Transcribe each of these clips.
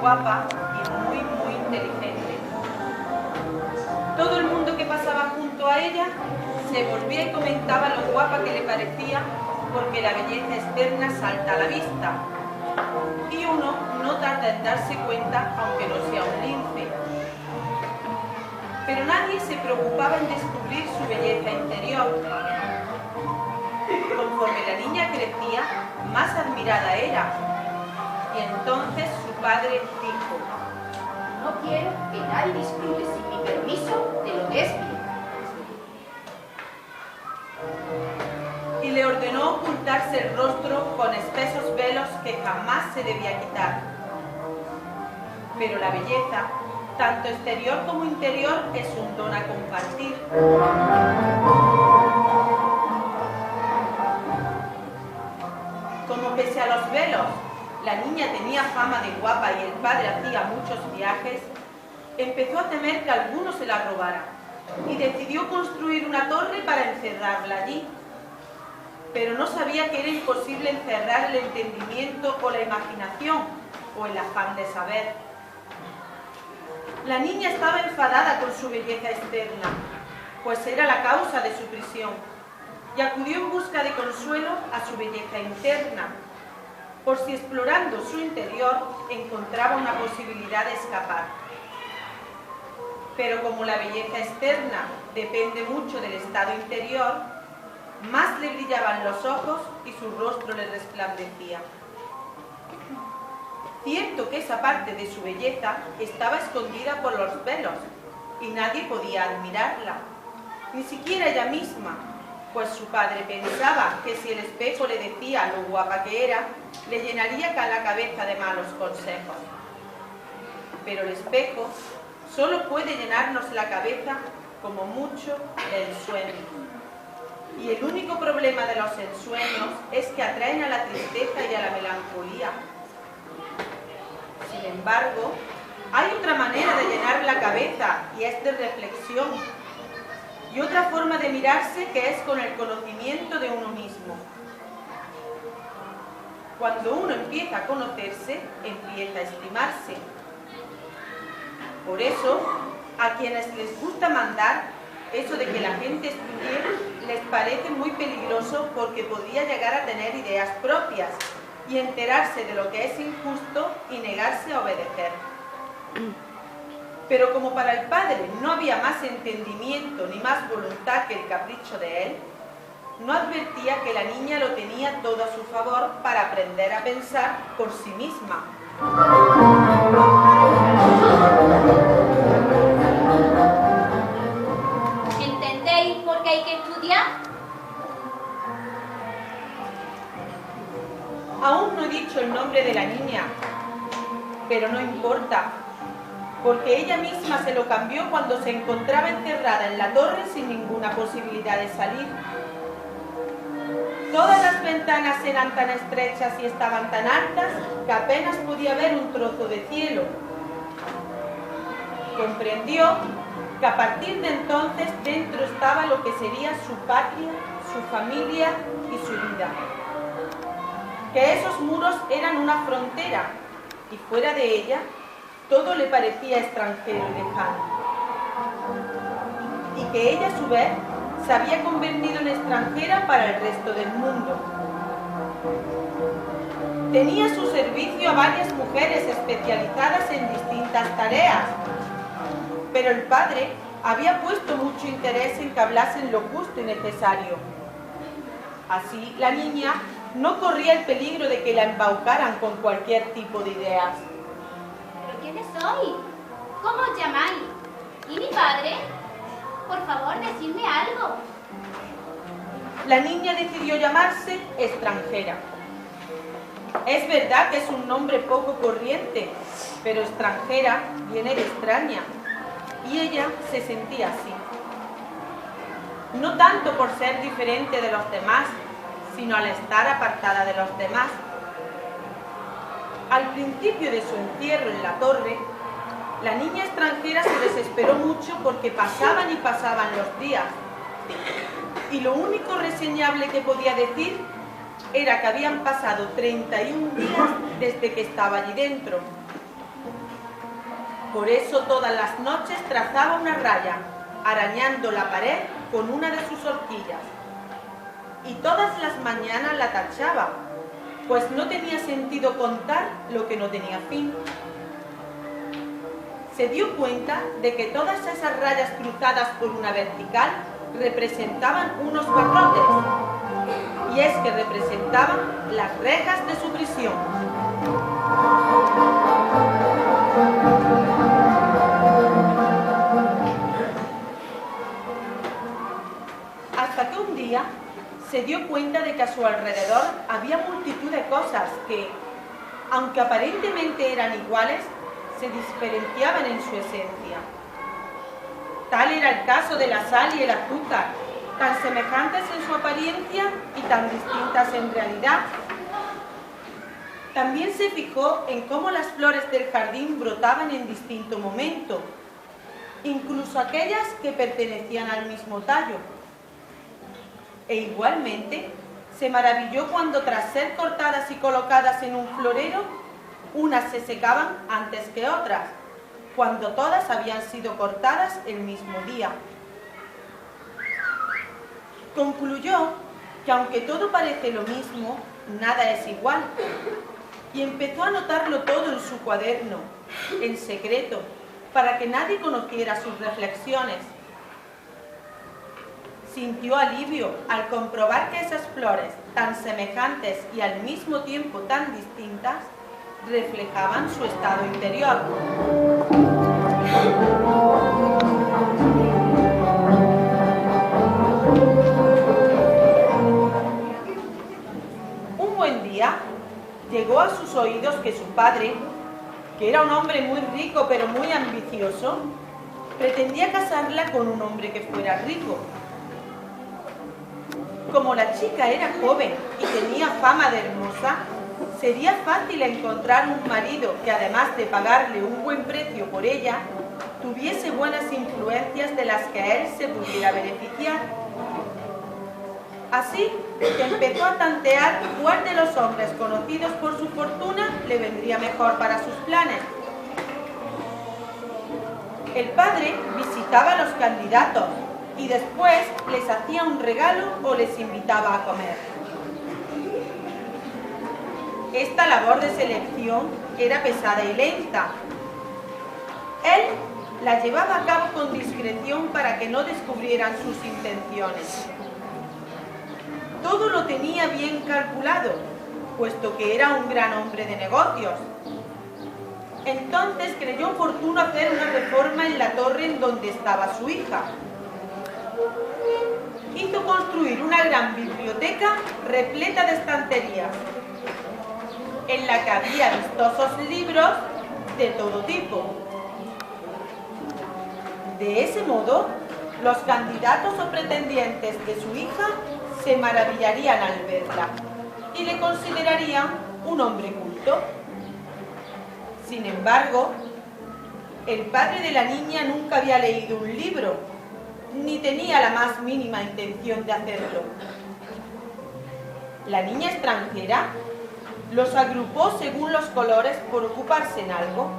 guapa y muy inteligente. Todo el mundo que pasaba junto a ella se volvía y comentaba lo guapa que le parecía, porque la belleza externa salta a la vista y uno no tarda en darse cuenta, aunque no sea un lince. Pero nadie se preocupaba en descubrir su belleza interior. Conforme la niña crecía, más admirada era. Y entonces su padre dijo: no quiero que nadie disfrute sin mi permiso de lo que es mío. Y le ordenó ocultarse el rostro con espesos velos que jamás se debía quitar. Pero la belleza, tanto exterior como interior, es un don a compartir. Como pese a los velos, la niña tenía fama de guapa y el padre hacía muchos viajes, empezó a temer que alguno se la robara y decidió construir una torre para encerrarla allí. Pero no sabía que era imposible encerrar el entendimiento o la imaginación o el afán de saber. La niña estaba enfadada con su belleza externa, pues era la causa de su prisión, y acudió en busca de consuelo a su belleza interna, por si explorando su interior encontraba una posibilidad de escapar. Pero como la belleza externa depende mucho del estado interior, más le brillaban los ojos y su rostro le resplandecía. Cierto que esa parte de su belleza estaba escondida por los velos y nadie podía admirarla, ni siquiera ella misma, pues su padre pensaba que si el espejo le decía lo guapa que era, le llenaría la cabeza de malos consejos. Pero el espejo solo puede llenarnos la cabeza como mucho del sueño. Y el único problema de los ensueños es que atraen a la tristeza y a la melancolía. Sin embargo, hay otra manera de llenar la cabeza y es de reflexión. Y otra forma de mirarse que es con el conocimiento de uno mismo. Cuando uno empieza a conocerse, empieza a estimarse. Por eso, a quienes les gusta mandar, eso de que la gente estudie les parece muy peligroso porque podría llegar a tener ideas propias y enterarse de lo que es injusto y negarse a obedecer. Pero como para el padre no había más entendimiento ni más voluntad que el capricho de él, no advertía que la niña lo tenía todo a su favor para aprender a pensar por sí misma. ¿Entendéis por qué hay que estudiar? Aún no he dicho el nombre de la niña, pero no importa, porque ella misma se lo cambió cuando se encontraba encerrada en la torre sin ninguna posibilidad de salir. Todas las ventanas eran tan estrechas y estaban tan altas que apenas podía ver un trozo de cielo. Comprendió que a partir de entonces dentro estaba lo que sería su patria, su familia y su vida. Que esos muros eran una frontera y fuera de ella todo le parecía extranjero y lejano. Y que ella a su vez se había convertido en extranjera para el resto del mundo. Tenía a su servicio a varias mujeres especializadas en distintas tareas, pero el padre había puesto mucho interés en que hablasen lo justo y necesario. Así, la niña no corría el peligro de que la embaucaran con cualquier tipo de ideas. ¿Pero quiénes sois? ¿Cómo os llamáis? ¿Y mi padre? Por favor, decidme algo. La niña decidió llamarse extranjera. Es verdad que es un nombre poco corriente, pero extranjera viene de extraña, y ella se sentía así. No tanto por ser diferente de los demás, sino al estar apartada de los demás. Al principio de su encierro en la torre, la niña extranjera se desesperó mucho porque pasaban y pasaban los días, y lo único reseñable que podía decir era que habían pasado 31 días desde que estaba allí dentro. Por eso todas las noches trazaba una raya, arañando la pared con una de sus horquillas. Y todas las mañanas la tachaba, pues no tenía sentido contar lo que no tenía fin. Se dio cuenta de que todas esas rayas cruzadas por una vertical representaban unos barrotes, y es que representaban las rejas de su prisión. Hasta que un día se dio cuenta de que a su alrededor había multitud de cosas que, aunque aparentemente eran iguales, se diferenciaban en su esencia. Tal era el caso de la sal y el azúcar, tan semejantes en su apariencia y tan distintas en realidad. También se fijó en cómo las flores del jardín brotaban en distinto momento, incluso aquellas que pertenecían al mismo tallo. E igualmente se maravilló cuando, tras ser cortadas y colocadas en un florero, unas se secaban antes que otras, cuando todas habían sido cortadas el mismo día. Concluyó que aunque todo parece lo mismo, nada es igual, y empezó a anotarlo todo en su cuaderno, en secreto, para que nadie conociera sus reflexiones. Sintió alivio al comprobar que esas flores, tan semejantes y al mismo tiempo tan distintas, reflejaban su estado interior. Un buen día llegó a sus oídos que su padre, que era un hombre muy rico pero muy ambicioso, pretendía casarla con un hombre que fuera rico. Como la chica era joven y tenía fama de hermosa, sería fácil encontrar un marido que, además de pagarle un buen precio por ella, tuviese buenas influencias de las que a él se pudiera beneficiar. Así que empezó a tantear cuál de los hombres conocidos por su fortuna le vendría mejor para sus planes. El padre visitaba a los candidatos y después les hacía un regalo o les invitaba a comer. Esta labor de selección era pesada y lenta. Él la llevaba a cabo con discreción para que no descubrieran sus intenciones. Todo lo tenía bien calculado, puesto que era un gran hombre de negocios. Entonces creyó oportuno hacer una reforma en la torre en donde estaba su hija. Hizo construir una gran biblioteca repleta de estanterías, en la que había vistosos libros de todo tipo. De ese modo, los candidatos o pretendientes de su hija se maravillarían al verla y le considerarían un hombre culto. Sin embargo, el padre de la niña nunca había leído un libro, ni tenía la más mínima intención de hacerlo. La niña extranjera los agrupó según los colores por ocuparse en algo.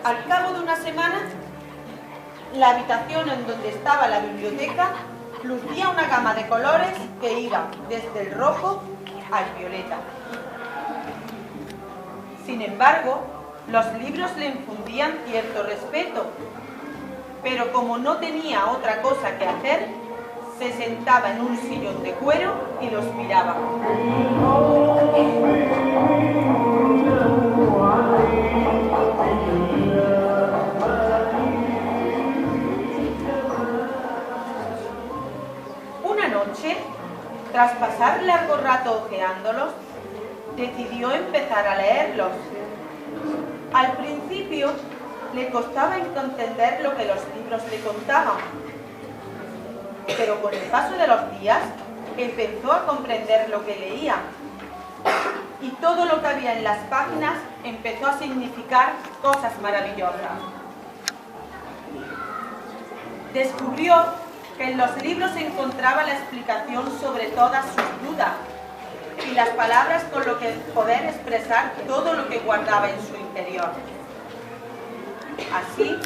Al cabo de una semana, la habitación en donde estaba la biblioteca lucía una gama de colores que iba desde el rojo al violeta. Sin embargo, los libros le infundían cierto respeto, pero como no tenía otra cosa que hacer, se sentaba en un sillón de cuero y los miraba. Una noche, tras pasar largo rato hojeándolos, decidió empezar a leerlos. Al principio le costaba entender lo que los libros le contaban, pero con el paso de los días empezó a comprender lo que leía, y todo lo que había en las páginas empezó a significar cosas maravillosas. Descubrió que en los libros se encontraba la explicación sobre todas sus dudas y las palabras con lo que poder expresar todo lo que guardaba en su interior. Así,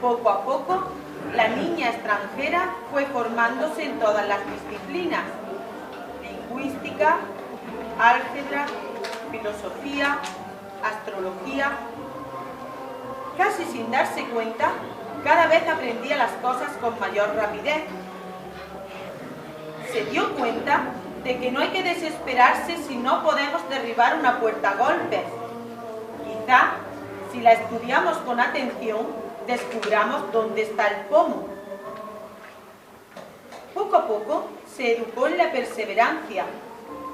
poco a poco, la niña extranjera fue formándose en todas las disciplinas: lingüística, álgebra, filosofía, astrología. Casi sin darse cuenta, cada vez aprendía las cosas con mayor rapidez. Se dio cuenta de que no hay que desesperarse si no podemos derribar una puerta a golpes. Quizá, si la estudiamos con atención, descubramos dónde está el pomo. Poco a poco se educó en la perseverancia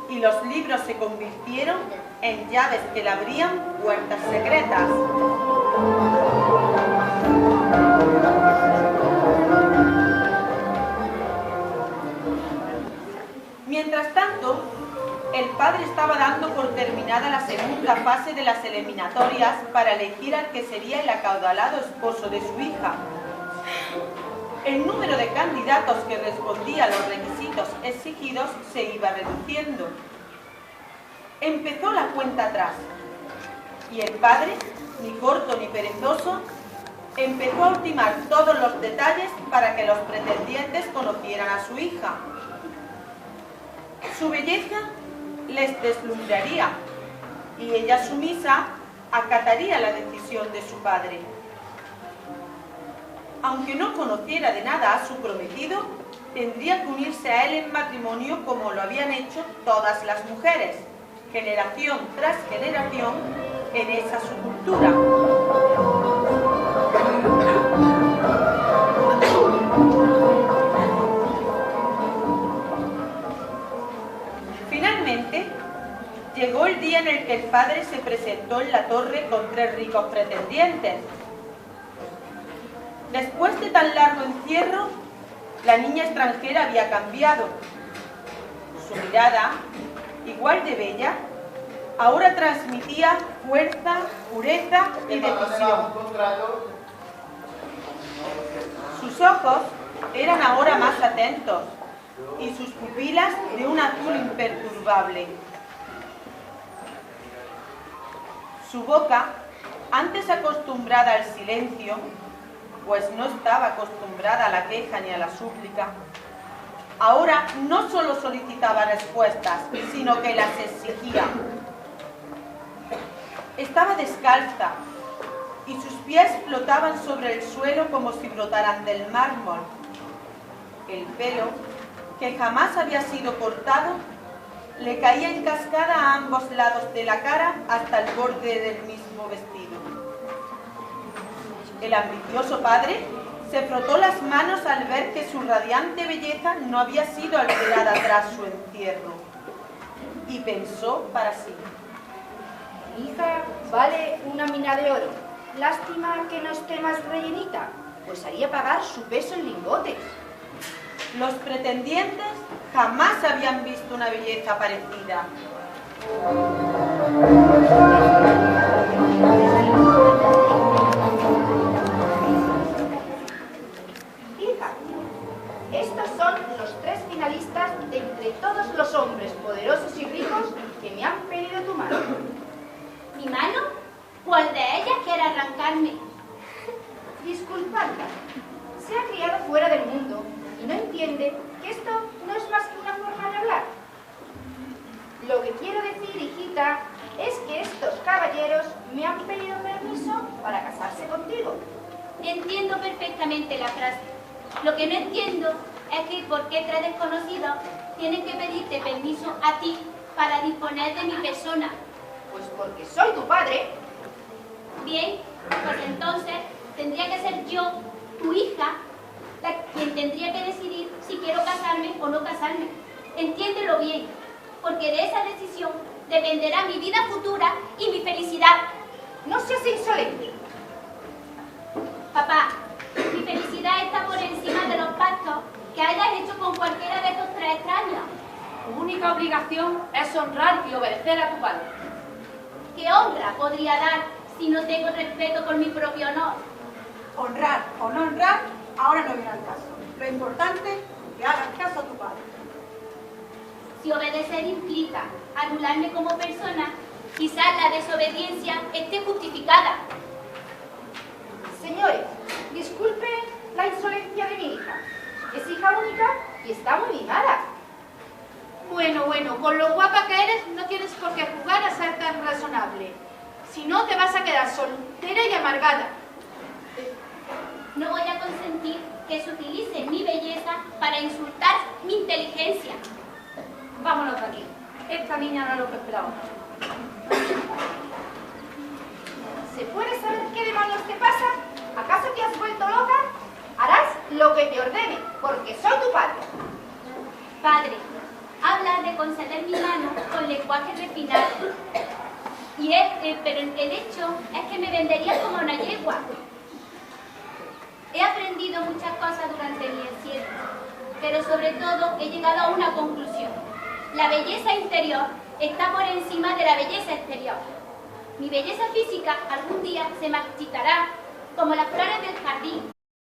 y los libros se convirtieron en llaves que le abrían puertas secretas. Mientras tanto, el padre estaba dando por terminada la segunda fase de las eliminatorias para elegir al que sería el acaudalado esposo de su hija. El número de candidatos que respondía a los requisitos exigidos se iba reduciendo. Empezó la cuenta atrás y el padre, ni corto ni perezoso, empezó a ultimar todos los detalles para que los pretendientes conocieran a su hija. Su belleza les deslumbraría y ella, sumisa, acataría la decisión de su padre. Aunque no conociera de nada a su prometido, tendría que unirse a él en matrimonio como lo habían hecho todas las mujeres, generación tras generación, en esa su cultura. Finalmente, llegó el día en el que el padre se presentó en la torre con 3 ricos pretendientes. Después de tan largo encierro, la niña extranjera había cambiado. Su mirada, igual de bella, ahora transmitía fuerza, pureza y decisión. Sus ojos eran ahora más atentos y sus pupilas de un azul imperturbable. Su boca, antes acostumbrada al silencio, pues no estaba acostumbrada a la queja ni a la súplica, ahora no solo solicitaba respuestas, sino que las exigía. Estaba descalza y sus pies flotaban sobre el suelo como si brotaran del mármol. El pelo, que jamás había sido cortado, le caía en cascada a ambos lados de la cara hasta el borde del mismo vestido. El ambicioso padre se frotó las manos al ver que su radiante belleza no había sido alterada tras su encierro, y pensó para sí: Mi hija vale una mina de oro. Lástima que no esté más rellenita, pues haría pagar su peso en lingotes. Los pretendientes jamás habían visto una belleza parecida. Hija, estos son los 3 finalistas de entre todos los hombres poderosos y ricos que me han pedido tu mano. ¿Mi mano? ¿Cuál de ellas quiere arrancarme? Disculpadla, se ha criado fuera del mundo y no entiende que esto no es más que una forma de hablar. Lo que quiero decir, hijita, es que estos caballeros me han pedido permiso para casarse contigo. Entiendo perfectamente la frase. Lo que no entiendo es que por qué 3 desconocidos tienen que pedirte permiso a ti para disponer de mi persona. Pues porque soy tu padre. Bien, pues entonces tendría que ser yo, tu hija, quien tendría que decidir si quiero casarme o no casarme. Entiéndelo bien, porque de esa decisión dependerá mi vida futura y mi felicidad. No seas insolente. Papá, mi felicidad está por encima de los pactos que hayas hecho con cualquiera de estos 3 extraños. Tu única obligación es honrar y obedecer a tu padre. ¿Qué honra podría dar si no tengo respeto por mi propio honor? Honrar o no honrar, ahora no viene al caso. Lo importante es que hagas caso a tu padre. Si obedecer implica anularme como persona, quizás la desobediencia esté justificada. no te vas a quedar soltera y amargada. No voy a consentir que se utilice mi belleza para insultar mi inteligencia. Vámonos de aquí. Esta niña no es lo que esperaba. ¿Se puede saber qué demonios te pasa? ¿Acaso te has vuelto loca? Harás lo que te ordene, porque soy tu padre. Padre, habla de conceder mi mano con lenguaje refinado. Pero el hecho es que me vendería como una yegua. He aprendido muchas cosas durante mi encierro, pero sobre todo he llegado a una conclusión. La belleza interior está por encima de la belleza exterior. Mi belleza física algún día se marchitará como las flores del jardín,